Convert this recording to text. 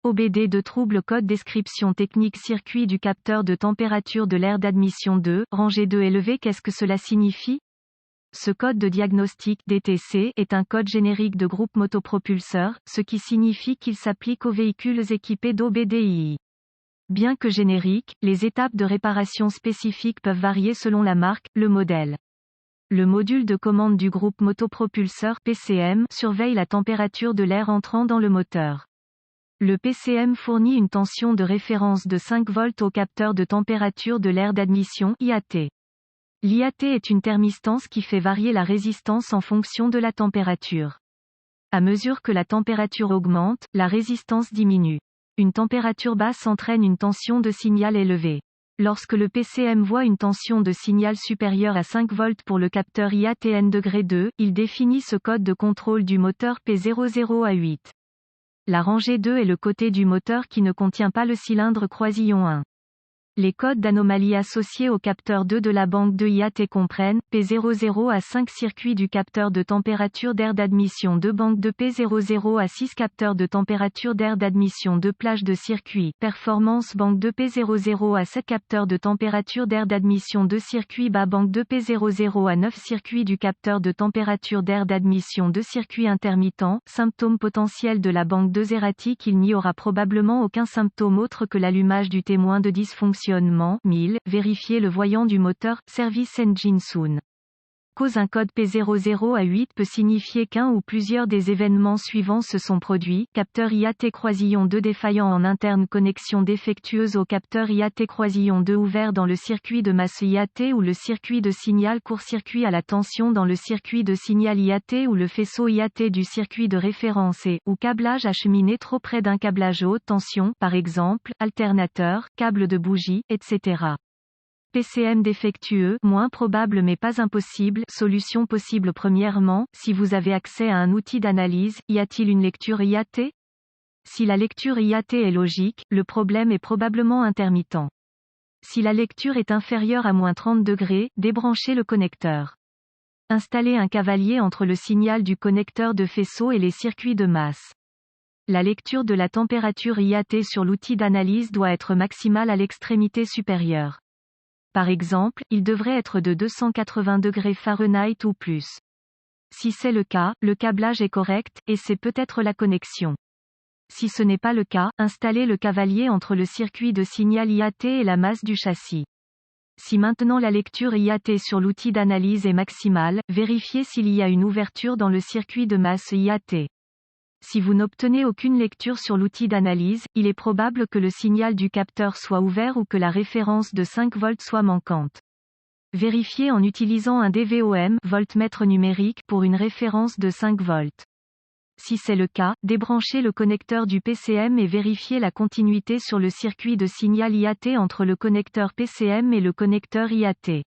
OBD de trouble code description technique circuit du capteur de température de l'air d'admission 2, rangée 2 élevée. Qu'est-ce que cela signifie? Ce code de diagnostic DTC est un code générique de groupe motopropulseur, ce qui signifie qu'il s'applique aux véhicules équipés d'OBDII. Bien que génériques, les étapes de réparation spécifiques peuvent varier selon la marque, le modèle. Le module de commande du groupe motopropulseur PCM surveille la température de l'air entrant dans le moteur. Le PCM fournit une tension de référence de 5 volts au capteur de température de l'air d'admission IAT. L'IAT est une thermistance qui fait varier la résistance en fonction de la température. À mesure que la température augmente, la résistance diminue. Une température basse entraîne une tension de signal élevée. Lorsque le PCM voit une tension de signal supérieure à 5 volts pour le capteur IATN2, il définit ce code de contrôle du moteur P00 à 8. La rangée 2 est le côté du moteur qui ne contient pas le cylindre croisillon 1. Les codes d'anomalie associés au capteur 2 de la banque de IAT comprennent P00 à 5 circuit du capteur de température d'air d'admission 2 banque de P00 à 6 capteur de température d'air d'admission 2 plage de circuit performance banque de P00 à 7 capteur de température d'air d'admission 2 circuit bas banque de P00 à 9 circuit du capteur de température d'air d'admission 2 circuit intermittent. Symptômes potentiels de la banque 2 erratique. Il n'y aura probablement aucun symptôme autre que l'allumage du témoin de dysfonction. 1000, vérifier le voyant du moteur, Service Engine Soon. Cause un code P00 à 8 peut signifier qu'un ou plusieurs des événements suivants se sont produits, capteur IAT croisillon 2 défaillant en interne, connexion défectueuse au capteur IAT croisillon 2 ouvert dans le circuit de masse IAT ou le circuit de signal court-circuit à la tension dans le circuit de signal IAT ou le faisceau IAT du circuit de référence ou câblage acheminé trop près d'un câblage haute tension, par exemple, alternateur, câble de bougie, etc. PCM défectueux, moins probable mais pas impossible. Solution possible. Premièrement, si vous avez accès à un outil d'analyse, y a-t-il une lecture IAT? Si la lecture IAT est logique, le problème est probablement intermittent. Si la lecture est inférieure à -30°, débranchez le connecteur. Installez un cavalier entre le signal du connecteur de faisceau et les circuits de masse. La lecture de la température IAT sur l'outil d'analyse doit être maximale à l'extrémité supérieure. Par exemple, il devrait être de 280° Fahrenheit ou plus. Si c'est le cas, le câblage est correct, et c'est peut-être la connexion. Si ce n'est pas le cas, installez le cavalier entre le circuit de signal IAT et la masse du châssis. Si maintenant la lecture IAT sur l'outil d'analyse est maximale, vérifiez s'il y a une ouverture dans le circuit de masse IAT. Si vous n'obtenez aucune lecture sur l'outil d'analyse, il est probable que le signal du capteur soit ouvert ou que la référence de 5 volts soit manquante. Vérifiez en utilisant un DVOM, voltmètre numérique, pour une référence de 5 volts. Si c'est le cas, débranchez le connecteur du PCM et vérifiez la continuité sur le circuit de signal IAT entre le connecteur PCM et le connecteur IAT.